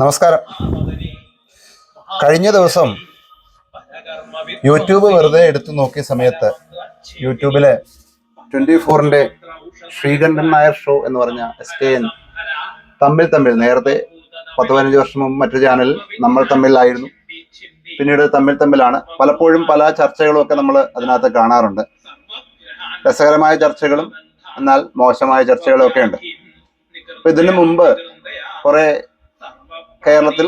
നമസ്കാരം. കഴിഞ്ഞ ദിവസം യൂട്യൂബ് വെറുതെ എടുത്തു നോക്കിയ സമയത്ത് യൂട്യൂബിലെ 24-ന്റെ ശ്രീകണ്ഠൻ നായർ ഷോ എന്ന് പറഞ്ഞ SKN തമ്മിൽ നേരത്തെ 10-15 വർഷം മുമ്പ് മറ്റൊരു ചാനലിൽ നമ്മൾ തമ്മിലായിരുന്നു. പിന്നീട് തമ്മിലാണ്. പലപ്പോഴും പല ചർച്ചകളും ഒക്കെ നമ്മൾ അതിനകത്ത് കാണാറുണ്ട്. രസകരമായ ചർച്ചകളും എന്നാൽ മോശമായ ചർച്ചകളും ഒക്കെ ഉണ്ട്. അപ്പൊ ഇതിനു മുമ്പ് കുറെ കേരളത്തിൽ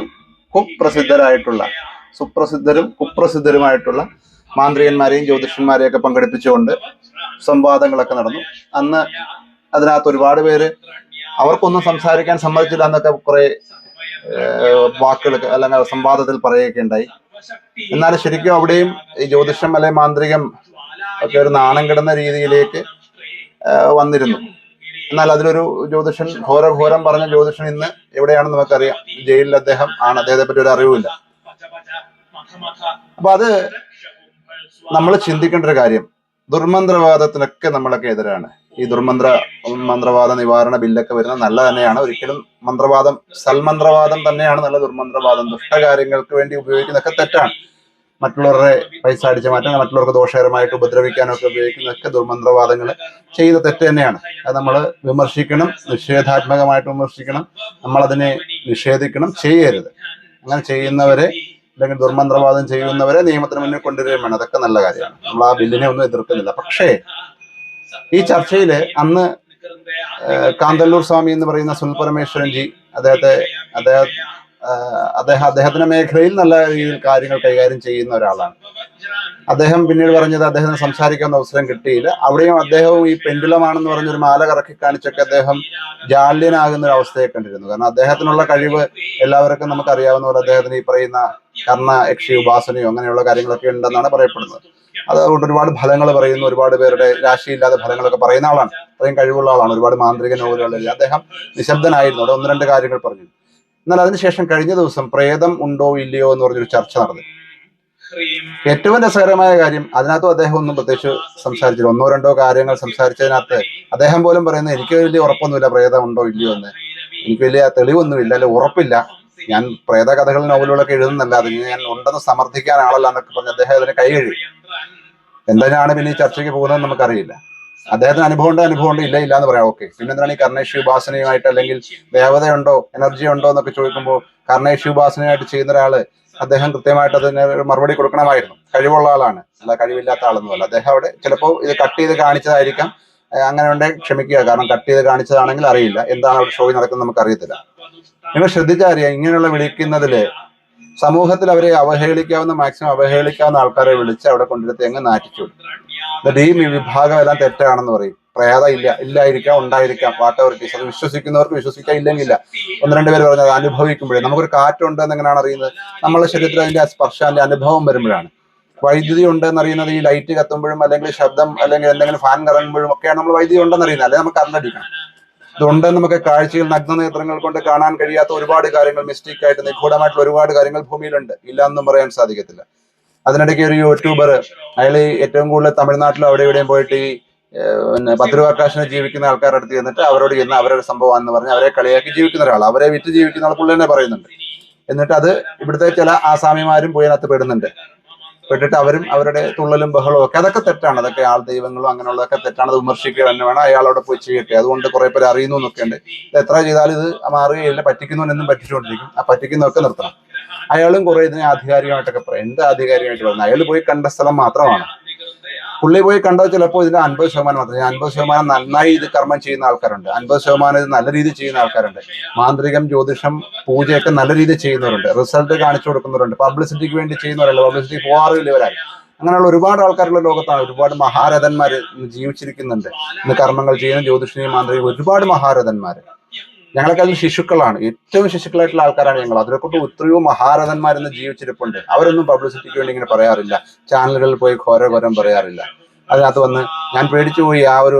കുപ്രസിദ്ധരായിട്ടുള്ള സുപ്രസിദ്ധരും കുപ്രസിദ്ധരുമായിട്ടുള്ള മാന്ത്രികന്മാരെയും ജ്യോതിഷന്മാരെയൊക്കെ പങ്കെടുപ്പിച്ചുകൊണ്ട് സംവാദങ്ങളൊക്കെ നടന്നു. അന്ന് അതിനകത്ത് ഒരുപാട് പേര് അവർക്കൊന്നും സംസാരിക്കാൻ സമ്മതിച്ചില്ല എന്നൊക്കെ കുറെ വാക്കുകൾ അല്ലെങ്കിൽ സംവാദത്തിൽ പറയുകയൊക്കെ ഉണ്ടായി. എന്നാൽ ശരിക്കും അവിടെയും ഈ ജ്യോതിഷം അല്ലെ മാന്ത്രികം ഒക്കെ ഒരു നാണം കെടുന്ന രീതിയിലേക്ക് വന്നിരുന്നു. എന്നാൽ അതിലൊരു ജ്യോതിഷൻ ഘോരം പറഞ്ഞ ജ്യോതിഷൻ ഇന്ന് എവിടെയാണെന്ന് നമുക്കറിയാം. ജയിലിൽ അദ്ദേഹം ആണ്. അദ്ദേഹത്തെ പറ്റി ഒരു അറിവില്ല. അപ്പൊ അത് നമ്മൾ ചിന്തിക്കേണ്ട ഒരു കാര്യം, ദുർമന്ത്രവാദത്തിനൊക്കെ നമ്മളൊക്കെ എതിരാണ്. ഈ മന്ത്രവാദ നിവാരണ ബില്ലൊക്കെ വരുന്നത് നല്ല തന്നെയാണ്. ഒരിക്കലും മന്ത്രവാദം സൽമന്ത്രവാദം തന്നെയാണ് നല്ല. ദുർമന്ത്രവാദം ദുഷ്ടകാര്യങ്ങൾക്ക് വേണ്ടി ഉപയോഗിക്കുന്നതൊക്കെ തെറ്റാണ്. മറ്റുള്ളവരുടെ പൈസ അടിച്ചു മാറ്റാൻ, മറ്റുള്ളവർക്ക് ദോഷകരമായിട്ട് ഉപദ്രവിക്കാനൊക്കെ ഉപയോഗിക്കുന്നതൊക്കെ ദുർമന്ത്രവാദങ്ങൾ ചെയ്യുന്ന തെറ്റ് തന്നെയാണ്. അത് നമ്മൾ വിമർശിക്കണം, നിഷേധാത്മകമായിട്ട് വിമർശിക്കണം. നമ്മളതിനെ നിഷേധിക്കണം, ചെയ്യരുത്. അങ്ങനെ ചെയ്യുന്നവരെ അല്ലെങ്കിൽ ദുർമന്ത്രവാദം ചെയ്യുന്നവരെ നിയമത്തിന് മുന്നിൽ കൊണ്ടുവരികയും വേണം. അതൊക്കെ നല്ല കാര്യമാണ്. നമ്മൾ ആ ബില്ലിനെ ഒന്നും എതിർക്കുന്നില്ല. പക്ഷേ ഈ ചർച്ചയിൽ അന്ന് കാന്തല്ലൂർ സ്വാമി എന്ന് പറയുന്ന സുൽപരമേശ്വരൻ ജി, അദ്ദേഹത്തിന്റെ മേഖലയിൽ നല്ല രീതിയിൽ കാര്യങ്ങൾ കൈകാര്യം ചെയ്യുന്ന ഒരാളാണ്. അദ്ദേഹം പിന്നീട് പറഞ്ഞത് അദ്ദേഹത്തിന് സംസാരിക്കാൻ അവസരം കിട്ടിയില്ല. അവിടെയും അദ്ദേഹവും ഈ പെൻഡുലമാണെന്ന് പറഞ്ഞൊരു മാല കറക്കി കാണിച്ചൊക്കെ അദ്ദേഹം ജാള്യനാകുന്ന ഒരു അവസ്ഥയെ കണ്ടിരുന്നു. കാരണം അദ്ദേഹത്തിനുള്ള കഴിവ് എല്ലാവർക്കും നമുക്ക് അറിയാവുന്ന പോലെ അദ്ദേഹത്തിന് ഈ പറയുന്ന കർണ യക്ഷി ഉപാസനയോ അങ്ങനെയുള്ള കാര്യങ്ങളൊക്കെ ഉണ്ടെന്നാണ് പറയപ്പെടുന്നത്. അതുകൊണ്ട് ഒരുപാട് ഫലങ്ങൾ പറയുന്നു, ഒരുപാട് പേരുടെ രാശിയില്ലാത്ത ഫലങ്ങളൊക്കെ പറയുന്ന ആളാണ്. അത്രയും കഴിവുള്ള ആളാണ്. ഒരുപാട് മാന്ത്രിക നോവലുകളിൽ അദ്ദേഹം നിശബ്ദനായിരുന്നു. അവിടെ 1-2 കാര്യങ്ങൾ പറഞ്ഞു. എന്നാൽ അതിനുശേഷം കഴിഞ്ഞ ദിവസം പ്രേതം ഉണ്ടോ ഇല്ലയോ എന്ന് പറഞ്ഞൊരു ചർച്ച നടന്നു. ഏറ്റവും രസകരമായ കാര്യം, അതിനകത്തും അദ്ദേഹം ഒന്നും പ്രത്യേകിച്ച് സംസാരിച്ചില്ല. 1-2 കാര്യങ്ങൾ സംസാരിച്ചതിനകത്ത് അദ്ദേഹം പോലും പറയുന്നത് എനിക്ക് വലിയ ഉറപ്പൊന്നുമില്ല പ്രേതം ഉണ്ടോ ഇല്ലയോ എന്ന്. എനിക്ക് വലിയ തെളിവൊന്നുമില്ല, അല്ലെ ഉറപ്പില്ല. ഞാൻ പ്രേത കഥകൾ നോവലുകളൊക്കെ എഴുതുന്നല്ല, അതിന് ഞാൻ ഉണ്ടെന്ന് സമർത്ഥിക്കാൻ ആളല്ല എന്നൊക്കെ പറഞ്ഞ് അദ്ദേഹം അതിനെ കൈ കഴുകി. എന്തിനാണ് പിന്നെ ഈ ചർച്ചയ്ക്ക് പോകുന്നത് നമുക്കറിയില്ല. അദ്ദേഹത്തിന് അനുഭവമുണ്ട്, ഇല്ല എന്ന് പറയാം. ഓക്കെ, പിന്നെന്താണ് ഈ കർണേശ്വരി ഉപാസനയുമായിട്ട് അല്ലെങ്കിൽ ദേവതയുണ്ടോ എനർജി ഉണ്ടോ എന്നൊക്കെ ചോദിക്കുമ്പോൾ കർണേശ്വരി ഉപാസനയായിട്ട് ചെയ്യുന്ന ഒരാള് അദ്ദേഹം കൃത്യമായിട്ട് അതിന് ഒരു മറുപടി കൊടുക്കണമായിരുന്നു. കഴിവുള്ള ആളാണ്, അല്ല കഴിവില്ലാത്ത ആളൊന്നുമല്ല. അദ്ദേഹം അവിടെ ചിലപ്പോൾ ഇത് കട്ട് ചെയ്ത് കാണിച്ചതായിരിക്കാം. അങ്ങനെ ഉണ്ടെങ്കിൽ ക്ഷമിക്കുക. കാരണം കട്ട് ചെയ്ത് കാണിച്ചതാണെങ്കിൽ അറിയില്ല എന്താണ് അവിടെ ഷോയിൽ നടക്കുന്നത്, നമുക്ക് അറിയത്തില്ല. നിങ്ങൾ ശ്രദ്ധിച്ചറിയാം, ഇങ്ങനെയുള്ള വിളിക്കുന്നതില് സമൂഹത്തിൽ അവരെ മാക്സിമം അവഹേളിക്കാവുന്ന ആൾക്കാരെ വിളിച്ച് അവിടെ കൊണ്ടുവരുത്തി അങ്ങ് നാറ്റിച്ചു. എന്നിട്ട് ഈ വിഭാഗം എല്ലാം തെറ്റാണെന്ന് പറയും. പ്രേത ഇല്ലായിരിക്കാം, ഉണ്ടായിരിക്കാം, വാട്ടവർ ഇറ്റ് ഈസ്. അത് വിശ്വസിക്കുന്നവർക്ക് വിശ്വസിക്കാൻ, ഇല്ലെങ്കില്ല. 1-2 പേര് പറഞ്ഞത് അനുഭവിക്കുമ്പോഴേ. നമുക്കൊരു കാറ്റുണ്ടെന്ന് എങ്ങനെയാണ് അറിയുന്നത്? നമ്മളെ ശരീരത്തിൽ അതിന്റെ സ്പർശാന്റെ അനുഭവം വരുമ്പോഴാണ്. വൈദ്യുതി ഉണ്ടെന്ന് അറിയുന്നത് ഈ ലൈറ്റ് കത്തുമ്പോഴും അല്ലെങ്കിൽ ശബ്ദം അല്ലെങ്കിൽ എന്തെങ്കിലും ഫാൻ കറങ്ങുമ്പോഴും ഒക്കെയാണ് നമ്മൾ വൈദ്യുതി ഉണ്ടെന്ന് അറിയുന്നത്. അല്ലെങ്കിൽ നമുക്ക് അറിഞ്ഞടിക്കണം. ഇതുണ്ടെന്ന് നമുക്ക് കാഴ്ചയിൽ നഗ്നനേത്രങ്ങൾ കൊണ്ട് കാണാൻ കഴിയാത്ത ഒരുപാട് കാര്യങ്ങൾ, മിസ്റ്റേക്കായിട്ട് നിഗൂഢമായിട്ടുള്ള ഒരുപാട് കാര്യങ്ങൾ ഭൂമിയിലുണ്ട്. ഇല്ല എന്നും പറയാൻ സാധിക്കത്തില്ല. അതിനിടയ്ക്ക് ഒരു യൂട്യൂബർ, അയാൾ ഏറ്റവും കൂടുതൽ തമിഴ്നാട്ടിലും അവിടെ ഇവിടെയും പോയിട്ട് ഈ പിന്നെ 10 രൂപ കാശിന് ജീവിക്കുന്ന ആൾക്കാരുടെ അടുത്ത് ചെന്നിട്ട് അവരോട് ചെന്ന് അവരുടെ സംഭവം എന്ന് പറഞ്ഞ് അവരെ കളിയാക്കി ജീവിക്കുന്ന ഒരാൾ, അവരെ വിറ്റ് ജീവിക്കുന്ന ആൾ പുള്ളി തന്നെ പറയുന്നുണ്ട്. എന്നിട്ട് അത് ഇവിടുത്തെ ചില ആസാമിമാരും പോയി അതിനകത്ത് പെട്ടിട്ട് അവരും അവരുടെ തുള്ളലും ബഹളവും ഒക്കെ, അതൊക്കെ തെറ്റാണ്. അതൊക്കെ ആൾ ദൈവങ്ങളും അങ്ങനെയുള്ളതൊക്കെ തെറ്റാണ്. അത് വിമർശിക്കുക തന്നെ വേണം. അയാളവിടെ പോയി ചെയ്യട്ടെ. അതുകൊണ്ട് കുറെ പേര് അറിയുന്നു എന്നൊക്കെ ഉണ്ട്. ഇത് എത്ര ചെയ്താലും ഇത് മാറുകയില്ല. പറ്റിക്കുന്നവനെന്നും പറ്റിച്ചുകൊണ്ടിരിക്കും. ആ പറ്റിക്കുന്നതൊക്കെ നിർത്തണം. അയാളും കുറെ ഇതിനെ ആധികാരികമായിട്ടൊക്കെ പറയും. എന്ത് ആധികാരികമായിട്ട് പറയുന്നത്? അയാൾ പോയി കണ്ട സ്ഥലം മാത്രമാണ്. പുള്ളി പോയി കണ്ടത് ചിലപ്പോൾ ഇതിന്റെ 50% മാത്രം. 50% നന്നായി ഇത് കർമ്മം ചെയ്യുന്ന ആൾക്കാരുണ്ട്, 50% ഇത് നല്ല രീതിയിൽ ചെയ്യുന്ന ആൾക്കാരുണ്ട്. മാന്ത്രികം, ജ്യോതിഷം, പൂജയൊക്കെ നല്ല രീതിയിൽ ചെയ്യുന്നവരുണ്ട്. റിസൾട്ട് കാണിച്ചു കൊടുക്കുന്നവരുണ്ട്. പബ്ലിസിറ്റിക്ക് വേണ്ടി ചെയ്യുന്നവരല്ല, പബ്ലിസിറ്റി പോകാറില്ല ഇവരാൽ. അങ്ങനെയുള്ള ഒരുപാട് ആൾക്കാരുള്ള ലോകത്താണ്. ഒരുപാട് മഹാരഥന്മാർ ജീവിച്ചിരിക്കുന്നുണ്ട്. ഇന്ന് കർമ്മങ്ങൾ ചെയ്യുന്ന ജ്യോതിഷനെയും മാന്ത്രികം ഒരുപാട് മഹാരഥന്മാര്. ഞങ്ങളൊക്കെ അതിൽ ശിശുക്കളാണ്. ഏറ്റവും ശിശുക്കളായിട്ടുള്ള ആൾക്കാരാണ് ഞങ്ങൾ. അതിനെക്കൊണ്ട് എത്രയോ മഹാരഥന്മാരെന്ന് ജീവിച്ചിരിപ്പുണ്ട്. അവരൊന്നും പബ്ലിസിറ്റിക്ക് വേണ്ടി ഇങ്ങനെ പറയാറില്ല. ചാനലുകളിൽ പോയി ഘോരം പറയാറില്ല. അതിനകത്ത് വന്ന് ഞാൻ പേടിച്ചു പോയി.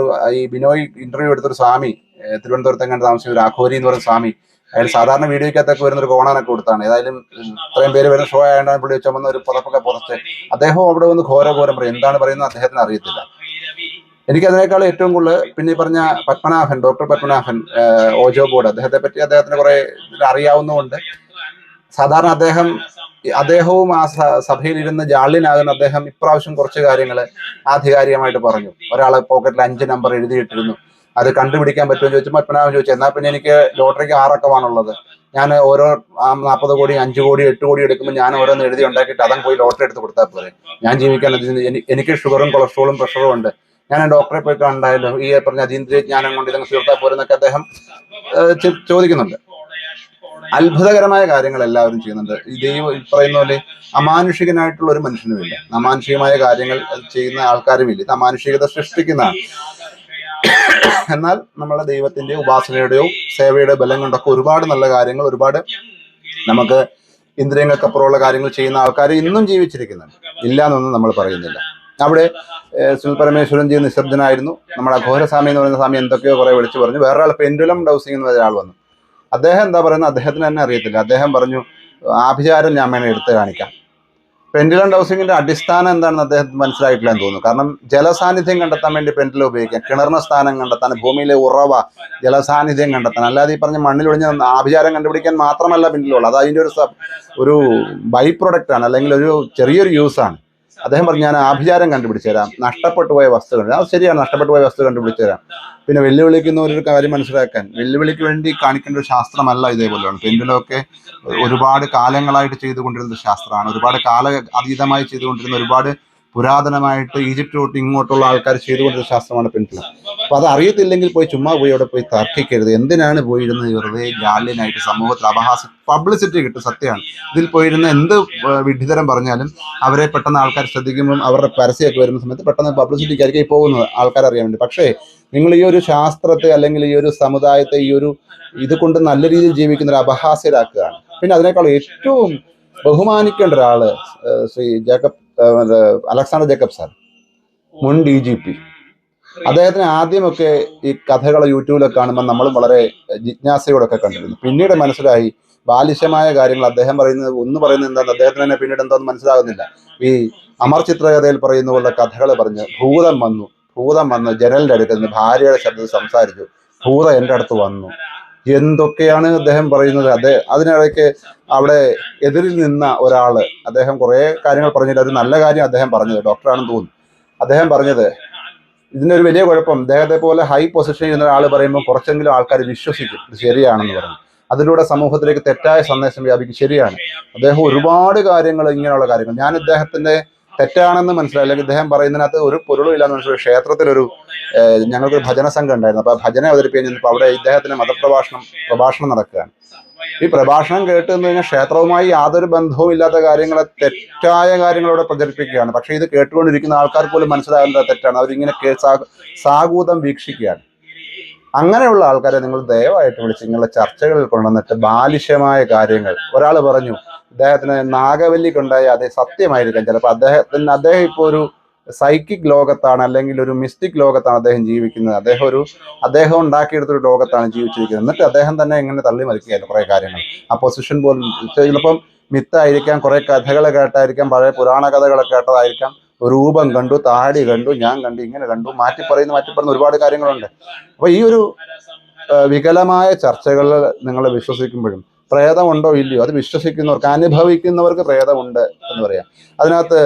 ഈ ബിനോയ് ഇന്റർവ്യൂ എടുത്തൊരു സ്വാമി, തിരുവനന്തപുരത്ത് എങ്ങനെ താമസിക്കുന്ന ഒരു അഘോരി എന്ന് പറയുന്ന സ്വാമി, അയാൾ സാധാരണ വീഡിയോക്കകത്തൊക്കെ വരുന്ന ഒരു കോണാനൊക്കെ കൊടുത്താണ്. ഏതായാലും ഇത്രയും പേര് വരുന്ന ഷോ ആയതുകൊണ്ടാണ് പുള്ളി ചുമന്ന ഒരു പുതപ്പൊക്കെ പുറത്ത് അദ്ദേഹം അവിടെ വന്ന് ഘോരം പറയും. എന്താണ് പറയുന്നത് അദ്ദേഹത്തിന് അറിയത്തില്ല. എനിക്ക് അതിനേക്കാൾ ഏറ്റവും കൂടുതൽ പിന്നെ ഈ പറഞ്ഞ ഡോക്ടർ പത്മനാഭൻ, ഓജോ ബോർഡ്, അദ്ദേഹത്തെ പറ്റി അദ്ദേഹത്തിന് കുറെ അറിയാവുന്നതുകൊണ്ട് സാധാരണ അദ്ദേഹവും ആ സഭയിലിരുന്ന് ജാള്യനാകുന്ന അദ്ദേഹം ഇപ്രാവശ്യം കുറച്ച് കാര്യങ്ങൾ ആധികാരികമായിട്ട് പറഞ്ഞു. ഒരാളെ പോക്കറ്റിൽ 5 നമ്പർ എഴുതിയിട്ടിരുന്നു. അത് കണ്ടുപിടിക്കാൻ പറ്റുമെന്ന് ചോദിച്ചു. പത്മനാഭൻ ചോദിച്ചു, എന്നാൽ പിന്നെ എനിക്ക് ലോട്ടറിക്ക് 6 അക്കമാണുള്ളത്, ഞാൻ ഓരോ 40 കോടി 5 കോടി 8 കോടി എടുക്കുമ്പോൾ ഞാൻ ഓരോന്ന് എഴുതി ഉണ്ടാക്കിയിട്ട് അതങ്ങ് പോയി ലോട്ടറി എടുത്ത് കൊടുത്താൽ പോരെ, ഞാൻ ജീവിക്കാൻ എനിക്ക് ഷുഗറും കൊളസ്ട്രോളും പ്രഷറും ഉണ്ട്, ഞാൻ ഡോക്ടറെ പോയി കണ്ടായല്ലോ, ഈ പറഞ്ഞ അതീന്ദ്രിയ ജ്ഞാനം കൊണ്ട് ഇതങ്ങ് തീർത്താൽ പോരെന്നൊക്കെ അദ്ദേഹം ചോദിക്കുന്നുണ്ട്. അത്ഭുതകരമായ കാര്യങ്ങൾ എല്ലാവരും ചെയ്യുന്നുണ്ട്. ഈ ദൈവം പറയുന്ന പോലെ അമാനുഷികനായിട്ടുള്ള ഒരു മനുഷ്യനുമില്ല, അമാനുഷികമായ കാര്യങ്ങൾ ചെയ്യുന്ന ആൾക്കാരുമില്ല. ഇത് അമാനുഷികത സൃഷ്ടിക്കുന്നതാണ്. എന്നാൽ നമ്മളെ ദൈവത്തിന്റെ ഉപാസനയുടെയോ സേവയുടെ ബലം കൊണ്ടൊക്കെ ഒരുപാട് നല്ല കാര്യങ്ങൾ, ഒരുപാട് നമുക്ക് ഇന്ദ്രിയങ്ങൾക്കപ്പുറമുള്ള കാര്യങ്ങൾ ചെയ്യുന്ന ആൾക്കാർ ഇന്നും ജീവിച്ചിരിക്കുന്നുണ്ട്, ഇല്ല എന്നൊന്നും നമ്മൾ പറയുന്നില്ല. അവിടെ സുനിൽ പരമേശ്വരൻ ജി നിശബ്ദനായിരുന്നു. നമ്മുടെ അഘോരസ്വാമി എന്ന് പറയുന്ന സ്വാമി എന്തൊക്കെയോ കുറെ വിളിച്ചു പറഞ്ഞു. വേറൊരാൾ പെൻഡുലം ഡൗസിംഗ് എന്ന് ഒരാൾ വന്നു. അദ്ദേഹം എന്താ പറയുന്നത് അദ്ദേഹത്തിന് തന്നെ അറിയത്തില്ല. അദ്ദേഹം പറഞ്ഞു, ആഭിചാരം ഞാൻ വേണേൽ എടുത്ത് കാണിക്കാം. പെൻഡുലം ഡൗസിങ്ങിന്റെ അടിസ്ഥാനം എന്താണെന്ന് അദ്ദേഹത്തിന് മനസ്സിലായിട്ടില്ല എന്ന് തോന്നുന്നു. കാരണം ജലസാന്നിധ്യം കണ്ടെത്താൻ വേണ്ടി പെൻഡുലം ഉപയോഗിക്കാം, കിണറിന സ്ഥാനം കണ്ടെത്താൻ, ഭൂമിയിലെ ഉറവ ജലസാന്നിധ്യം കണ്ടെത്താൻ. അല്ലാതെ ഈ പറഞ്ഞ മണ്ണിലൊഴിഞ്ഞ ആഭിചാരം കണ്ടുപിടിക്കാൻ മാത്രമല്ല പെൻഡുലം. അത് അതിൻ്റെ ഒരു ബൈ പ്രൊഡക്റ്റ് ആണ്, അല്ലെങ്കിൽ ഒരു ചെറിയൊരു യൂസാണ്. അദ്ദേഹം പറഞ്ഞു, ഞാൻ ആഭിചാരം കണ്ടുപിടിച്ചു തരാം, നഷ്ടപ്പെട്ടു പോയ വസ്തു അത് ശരിയാണ്, നഷ്ടപ്പെട്ടു പോയ വസ്തു കണ്ടുപിടിച്ചു തരാം. പിന്നെ വെല്ലുവിളിക്കുന്ന ഒരു കാര്യം മനസ്സിലാക്കാൻ, വെല്ലുവിളിക്ക് വേണ്ടി കാണിക്കേണ്ട ഒരു ശാസ്ത്രമല്ല ഇതേപോലെയാണ്. പെൻഡുലമൊക്കെ ഒരുപാട് കാലങ്ങളായിട്ട് ചെയ്തുകൊണ്ടിരുന്ന ശാസ്ത്രമാണ്, ഒരുപാട് അതീതമായി ചെയ്തുകൊണ്ടിരുന്ന, ഒരുപാട് പുരാതനമായിട്ട് ഈജിപ്റ്റ് തൊട്ട് ഇങ്ങോട്ടുള്ള ആൾക്കാർ ചെയ്തുകൊണ്ടിരുന്ന ശാസ്ത്രമാണ് പെൻഡുലം. അപ്പൊ അത് അറിയത്തില്ലെങ്കിൽ ചുമ്മാ പോയി അവിടെ പോയി തർക്കിക്കരുത്. എന്തിനാണ് പോയിരുന്നത് വെറുതെ ജാള്യനായിട്ട് സമൂഹത്തിൽ പബ്ലിസിറ്റി കിട്ടും, സത്യമാണ്. ഇതിൽ പോയിരുന്ന എന്ത് വിഡ്ഢിതരം പറഞ്ഞാലും അവരെ പെട്ടെന്ന് ആൾക്കാർ ശ്രദ്ധിക്കുമ്പോൾ അവരുടെ പരസ്യമൊക്കെ വരുന്ന സമയത്ത് പെട്ടെന്ന് പബ്ലിസിറ്റിക്കായിരിക്കും പോകുന്നത്, ആൾക്കാർ അറിയാൻ വേണ്ടി. പക്ഷേ നിങ്ങൾ ഈ ഒരു ശാസ്ത്രത്തെ അല്ലെങ്കിൽ ഈ ഒരു സമുദായത്തെ ഇത് കൊണ്ട് നല്ല രീതിയിൽ ജീവിക്കുന്ന ഒരു അപഹാസ്യരാക്കുകയാണ്. പിന്നെ അതിനേക്കാൾ ഏറ്റവും ബഹുമാനിക്കേണ്ട ഒരാള് ശ്രീ അലക്സാണ്ടർ ജേക്കബ് സാർ, മുൻ DGP. അദ്ദേഹത്തിന് ആദ്യമൊക്കെ ഈ കഥകൾ യൂട്യൂബിലൊക്കെ കാണുമ്പോൾ നമ്മളും വളരെ ജിജ്ഞാസയോടൊക്കെ കണ്ടിരുന്നു. പിന്നീട് മനസ്സിലായി ബാലിശമായ കാര്യങ്ങൾ അദ്ദേഹം പറയുന്നത് എന്താണെന്ന് അദ്ദേഹത്തിന് തന്നെ പിന്നീട് എന്താണെന്ന് മനസ്സിലാകുന്നില്ല. ഈ അമർ ചിത്രകഥയിൽ പറയുന്ന പോലെ കഥകൾ പറഞ്ഞ് ഭൂതം വന്നു ജനലിന്റെ അടുത്ത് നിന്ന് ഭാര്യയുടെ ശബ്ദത്തിൽ സംസാരിച്ചു, ഭൂതം എൻ്റെ അടുത്ത് വന്നു, എന്തൊക്കെയാണ് അദ്ദേഹം പറയുന്നത്. അതിനിടയ്ക്ക് അവിടെ എതിരിൽ നിന്ന ഒരാള് അദ്ദേഹം കുറെ കാര്യങ്ങൾ പറഞ്ഞിട്ട് ഒരു നല്ല കാര്യം അദ്ദേഹം പറഞ്ഞത്, ഡോക്ടറാണെന്ന് തോന്നുന്നു, അദ്ദേഹം പറഞ്ഞത് ഇതിൻ്റെ ഒരു വലിയ കുഴപ്പം, അദ്ദേഹത്തെ പോലെ ഹൈ പൊസിഷനിൽ ഇരുന്ന ഒരാൾ പറയുമ്പോൾ കുറച്ചെങ്കിലും ആൾക്കാർ വിശ്വസിക്കും ഇത് ശരിയാണെന്ന് പറഞ്ഞു. അതിലൂടെ സമൂഹത്തിലേക്ക് തെറ്റായ സന്ദേശം വ്യാപിക്കും. ശരിയാണ്, അദ്ദേഹം ഒരുപാട് കാര്യങ്ങൾ, ഇങ്ങനെയുള്ള കാര്യങ്ങൾ ഞാൻ ഇദ്ദേഹത്തിന്റെ തെറ്റാണെന്ന് മനസ്സിലായി, അല്ലെങ്കിൽ ഇദ്ദേഹം പറയുന്നതിനകത്ത് ഒരു പൊരുളും ഇല്ലാന്ന് മനസ്സിലായി. ക്ഷേത്രത്തിലൊരു ഞങ്ങൾക്കൊരു ഭജന സംഘം ഉണ്ടായിരുന്നു. അപ്പൊ ഭജന അവതരിപ്പിക്കാൻ ചെന്നപ്പോൾ അവിടെ ഇദ്ദേഹത്തിന്റെ പ്രഭാഷണം നടക്കുകയാണ്. ഈ പ്രഭാഷണം കേട്ട് എന്ന് കഴിഞ്ഞാൽ ക്ഷേത്രവുമായി യാതൊരു ബന്ധവും ഇല്ലാത്ത കാര്യങ്ങളെ, തെറ്റായ കാര്യങ്ങളോടെ പ്രചരിപ്പിക്കുകയാണ്. പക്ഷെ ഇത് കേട്ടുകൊണ്ടിരിക്കുന്ന ആൾക്കാർ പോലും മനസ്സിലാകുന്നത് തെറ്റാണ്. അവരിങ്ങനെ സാഗൂതം വീക്ഷിക്കുകയാണ്. അങ്ങനെയുള്ള ആൾക്കാരെ നിങ്ങൾ ദയവായിട്ട് വിളിച്ച് നിങ്ങളുടെ ചർച്ചകളിൽ കൊണ്ടുവന്നിട്ട് ബാലിശമായ കാര്യങ്ങൾ, ഒരാൾ പറഞ്ഞു അദ്ദേഹത്തിന് നാഗവല്ലിക്കുണ്ടായ അതേ സത്യമായിരിക്കാം ചിലപ്പോൾ അദ്ദേഹം ഇപ്പോൾ ഒരു സൈക്കിക് ലോകത്താണ്, അല്ലെങ്കിൽ ഒരു മിസ്റ്റിക് ലോകത്താണ് അദ്ദേഹം ജീവിക്കുന്നത്. അദ്ദേഹം ഉണ്ടാക്കിയെടുത്തൊരു ലോകത്താണ് ജീവിച്ചിരിക്കുന്നത്. എന്നിട്ട് അദ്ദേഹം തന്നെ ഇങ്ങനെ തള്ളി മറിക്കുകയായിരുന്നു കുറെ കാര്യങ്ങൾ. ആ പൊസിഷൻ പോലും ചിലപ്പം മിത്തായിരിക്കാം, കുറെ കഥകൾ കേട്ടായിരിക്കാം, പഴയ പുരാണ കഥകളൊക്കെ കേട്ടതായിരിക്കാം, രൂപം കണ്ടു, താടി കണ്ടു, ഞാൻ കണ്ടു, ഇങ്ങനെ കണ്ടു, മാറ്റിപ്പറയുന്ന ഒരുപാട് കാര്യങ്ങളുണ്ട്. അപ്പൊ ഈ ഒരു വികലമായ ചർച്ചകളിൽ നിങ്ങൾ വിശ്വസിക്കുമ്പോഴും പ്രേതമുണ്ടോ ഇല്ലയോ അത് വിശ്വസിക്കുന്നവർക്ക്, അനുഭവിക്കുന്നവർക്ക് പ്രേതമുണ്ട് എന്ന് പറയാം. അതിനകത്ത്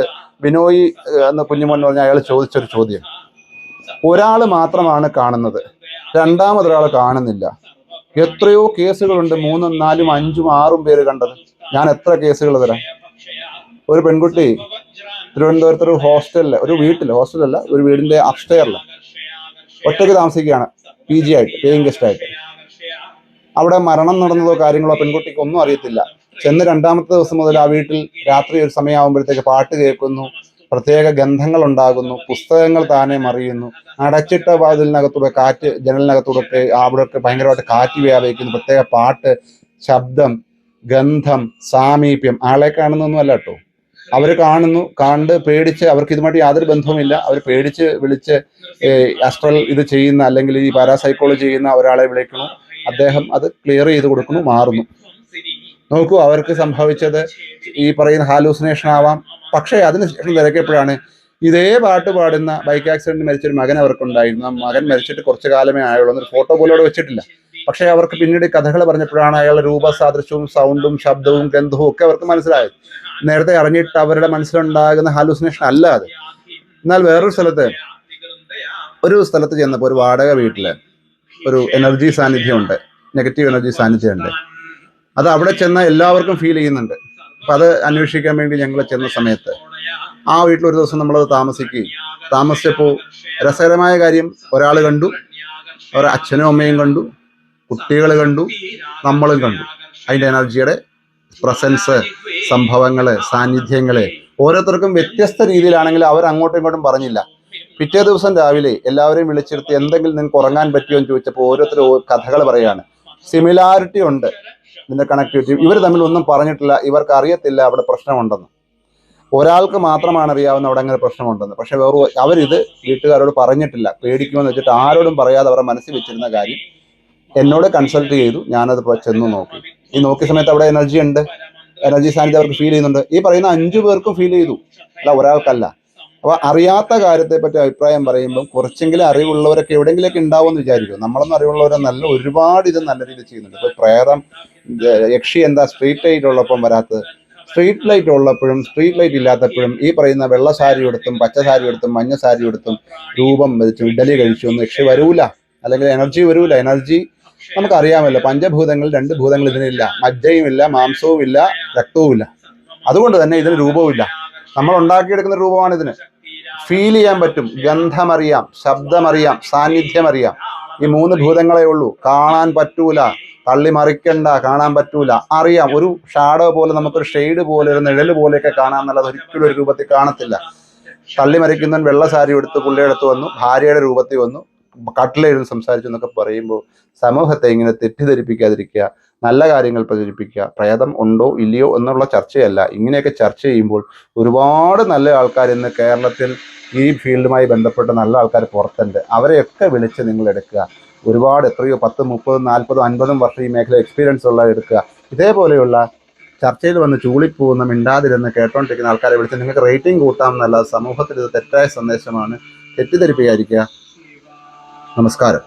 ബിനോയ് എന്ന കുഞ്ഞുമോൻ പറഞ്ഞ അയാൾ ചോദിച്ചൊരു ചോദ്യം, ഒരാൾ മാത്രമാണ് കാണുന്നത്, രണ്ടാമതൊരാൾ കാണുന്നില്ല. എത്രയോ കേസുകളുണ്ട്, 3, 4, 5, 6 പേര് കണ്ടത്. ഞാൻ എത്ര കേസുകൾ തരാം? ഒരു പെൺകുട്ടി തിരുവനന്തപുരത്ത് ഒരു ഹോസ്റ്റലല്ല, ഒരു വീടിന്റെ അപ്സ്റ്റെയറിൽ ഒറ്റയ്ക്ക് താമസിക്കുകയാണ്, PG ആയിട്ട്, പേയിങ് ഗസ്റ്റ് ആയിട്ട്. അവിടെ മരണം നടന്നതോ കാര്യങ്ങളോ പെൺകുട്ടിക്ക് ഒന്നും അറിയത്തില്ല. ചെന്ന് 2ാമത്തെ ദിവസം മുതൽ ആ വീട്ടിൽ രാത്രി ഒരു സമയമാകുമ്പോഴത്തേക്ക് പാട്ട് കേൾക്കുന്നു, പ്രത്യേക ഗന്ധങ്ങൾ ഉണ്ടാകുന്നു, പുസ്തകങ്ങൾ താനെ മറിയുന്നു, അടച്ചിട്ട വാതിലിനകത്തൂടെ കാറ്റ്, ജനലിനകത്തൂടെ അവിടെയൊക്കെ ഭയങ്കരമായിട്ട് കാറ്റ് വ്യാപിക്കുന്നു, പ്രത്യേക പാട്ട്, ശബ്ദം, ഗന്ധം, സാമീപ്യം. ആളെ കാണുന്നൊന്നും അല്ല കേട്ടോ, അവർ കണ്ട് പേടിച്ച്, അവർക്ക് ഇതുമായിട്ട് യാതൊരു ബന്ധവുമില്ല, അവർ പേടിച്ച് വിളിച്ച് അസ്ട്രൽ ഇത് ചെയ്യുന്ന, അല്ലെങ്കിൽ ഈ പാരാസൈക്കോളജി ചെയ്യുന്ന ഒരാളെ വിളിക്കുന്നു, അദ്ദേഹം അത് ക്ലിയർ ചെയ്ത് കൊടുക്കുന്നു, മാറുന്നു. നോക്കൂ, അവർക്ക് സംഭവിച്ചത് ഈ പറയുന്ന ഹാലൂസിനേഷൻ ആവാം. പക്ഷേ അതിനുശേഷം തിരക്കിയപ്പോഴാണ് ഇതേ പാട്ട് പാടുന്ന, ബൈക്ക് ആക്സിഡന്റ് മരിച്ചൊരു മകൻ അവർക്കുണ്ടായിരുന്നു. ആ മകൻ മരിച്ചിട്ട് കുറച്ചു കാലമേ ആയുള്ളൂ, എന്നൊരു ഫോട്ടോ പോലും അവിടെ വെച്ചിട്ടില്ല. പക്ഷേ അവർക്ക് പിന്നീട് കഥകൾ പറഞ്ഞപ്പോഴാണ് അയാളുടെ രൂപസാദൃശ്യവും സൗണ്ടും ശബ്ദവും ഗന്ധവും ഒക്കെ അവർക്ക് മനസ്സിലായത്. നേരത്തെ അറിഞ്ഞിട്ട് അവരുടെ മനസ്സിലുണ്ടാകുന്ന ഹാലൂസിനേഷൻ അല്ല അത്. എന്നാൽ വേറൊരു സ്ഥലത്ത് ചെന്നപ്പോൾ ഒരു വാടക വീട്ടില് ഒരു എനർജി സാന്നിധ്യമുണ്ട്, നെഗറ്റീവ് എനർജി സാന്നിധ്യമുണ്ട്. അത് അവിടെ ചെന്ന എല്ലാവർക്കും ഫീൽ ചെയ്യുന്നുണ്ട്. അപ്പം അത് അന്വേഷിക്കാൻ വേണ്ടി ഞങ്ങൾ ചെന്ന സമയത്ത് ആ വീട്ടിൽ ഒരു ദിവസം നമ്മളത് താമസിച്ചപ്പോൾ രസകരമായ കാര്യം, ഒരാൾ കണ്ടു, ഒരു അച്ഛനും അമ്മയും കണ്ടു, കുട്ടികൾ കണ്ടു, നമ്മളും കണ്ടു. അതിൻ്റെ എനർജിയുടെ പ്രസൻസ്, സംഭവങ്ങള്, സാന്നിധ്യങ്ങള് ഓരോരുത്തർക്കും വ്യത്യസ്ത രീതിയിലാണെങ്കിൽ അവർ അങ്ങോട്ടും ഇങ്ങോട്ടും പറഞ്ഞില്ല. പിറ്റേ ദിവസം രാവിലെ എല്ലാവരെയും വിളിച്ചെടുത്ത് എന്തെങ്കിലും നിങ്ങൾക്ക് ഉറങ്ങാൻ പറ്റുമോ എന്ന് ചോദിച്ചപ്പോൾ ഓരോരുത്തരും കഥകൾ പറയാണ്. സിമിലാരിറ്റി ഉണ്ട് ഇതിന്റെ കണക്ടിവിറ്റി. ഇവർ തമ്മിൽ ഒന്നും പറഞ്ഞിട്ടില്ല, ഇവർക്ക് അറിയത്തില്ല അവിടെ പ്രശ്നമുണ്ടെന്ന്. ഒരാൾക്ക് മാത്രമാണ് അറിയാവുന്ന അവിടെ അങ്ങനെ പ്രശ്നമുണ്ടെന്ന്. പക്ഷെ അവരിത് വീട്ടുകാരോട് പറഞ്ഞിട്ടില്ല, പേടിക്കുമെന്ന് വെച്ചിട്ട് ആരോടും പറയാതെ അവരുടെ മനസ്സിൽ വെച്ചിരുന്ന കാര്യം എന്നോട് കൺസൾട്ട് ചെയ്തു. ഞാനത് ചെന്ന് നോക്കി. ഈ നോക്കിയ സമയത്ത് അവിടെ എനർജി ഉണ്ട്, എനർജി സാന്നിധ്യം അവർക്ക് ഫീൽ ചെയ്യുന്നുണ്ട്. ഈ പറയുന്ന 5 പേർക്കും ഫീൽ ചെയ്തു, അല്ല ഒരാൾക്കല്ല. അപ്പൊ അറിയാത്ത കാര്യത്തെ പറ്റി അഭിപ്രായം പറയുമ്പോൾ കുറച്ചെങ്കിലും അറിവുള്ളവരൊക്കെ എവിടെയെങ്കിലൊക്കെ ഉണ്ടാവുമെന്ന് വിചാരിക്കും. നമ്മളൊന്നും അറിവുള്ളവരെന്നല്ല, ഒരുപാട് ഇത് നല്ല രീതിയിൽ ചെയ്യുന്നുണ്ട്. ഇപ്പൊ പ്രേതം, യക്ഷി എന്താ സ്ട്രീറ്റ് ലൈറ്റ് ഉള്ളപ്പം വരാത്തത്? സ്ട്രീറ്റ് ലൈറ്റ് ഉള്ളപ്പോഴും സ്ട്രീറ്റ് ലൈറ്റ് ഇല്ലാത്തപ്പോഴും ഈ പറയുന്ന വെള്ള സാരി എടുത്തും പച്ച സാരി എടുത്തും മഞ്ഞ സാരി എടുത്തും രൂപം വരച്ചും ഇഡലി കഴിച്ചു ഒന്നും യക്ഷി വരൂല, അല്ലെങ്കിൽ എനർജി വരൂല. എനർജി നമുക്കറിയാമല്ലോ, പഞ്ചഭൂതങ്ങൾ 2 ഭൂതങ്ങൾ ഇതിനില്ല. മജ്ജയും ഇല്ല, മാംസവും ഇല്ല, രക്തവും ഇല്ല. അതുകൊണ്ട് തന്നെ ഇതിന് രൂപവും ഇല്ല. നമ്മൾ ഉണ്ടാക്കിയെടുക്കുന്ന രൂപമാണ് ഇതിന്. ഫീൽ ചെയ്യാൻ പറ്റും, ഗന്ധമറിയാം, ശബ്ദമറിയാം, സാന്നിധ്യമറിയാം. ഈ 3 ഭൂതങ്ങളെ ഉള്ളൂ. കാണാൻ പറ്റൂല, തള്ളി മറിക്കണ്ട, കാണാൻ പറ്റൂല. അറിയാം, ഒരു ഷാഡോ പോലെ, നമുക്കൊരു ഷെയ്ഡ് പോലെ, ഒരു നിഴല് പോലെയൊക്കെ കാണാമെന്നുള്ളത് ഒരിക്കലും ഒരു രൂപത്തിൽ കാണത്തില്ല. തള്ളി മറിക്കുന്നവൻ വെള്ള സാരി എടുത്ത് പുള്ളിയെടുത്ത് വന്നു, ഭാര്യയുടെ രൂപത്തിൽ വന്നു, കട്ടിലിരുന്ന് സംസാരിച്ചു എന്നൊക്കെ പറയുമ്പോൾ സമൂഹത്തെ ഇങ്ങനെ തെറ്റിദ്ധരിപ്പിക്കാതിരിക്കുക, നല്ല കാര്യങ്ങൾ പ്രചരിപ്പിക്കുക. പ്രേതം ഉണ്ടോ ഇല്ലയോ എന്നുള്ള ചർച്ചയല്ല. ഇങ്ങനെയൊക്കെ ചർച്ച ചെയ്യുമ്പോൾ ഒരുപാട് നല്ല ആൾക്കാർ ഇന്ന് കേരളത്തിൽ ഈ ഫീൽഡുമായി ബന്ധപ്പെട്ട് നല്ല ആൾക്കാർ പുറത്തുണ്ട്. അവരെയൊക്കെ വിളിച്ച് നിങ്ങൾ എടുക്കുക. ഒരുപാട് എത്രയോ 10, 30, 40, 50 വർഷം ഈ മേഖല എക്സ്പീരിയൻസ് ഉള്ള എടുക്കുക. ഇതേപോലെയുള്ള ചർച്ചയിൽ വന്ന് ചൂളിപ്പോകുന്ന, മിണ്ടാതിരുന്ന് കേട്ടോണ്ടിരിക്കുന്ന ആൾക്കാരെ വിളിച്ച് നിങ്ങൾക്ക് റേറ്റിംഗ് കൂട്ടാമെന്നല്ല. സമൂഹത്തിൽ ഇത് തെറ്റായ സന്ദേശമാണ്. തെറ്റിദ്ധരിപ്പിക്കാതിരിക്കുക. നമസ്കാരം.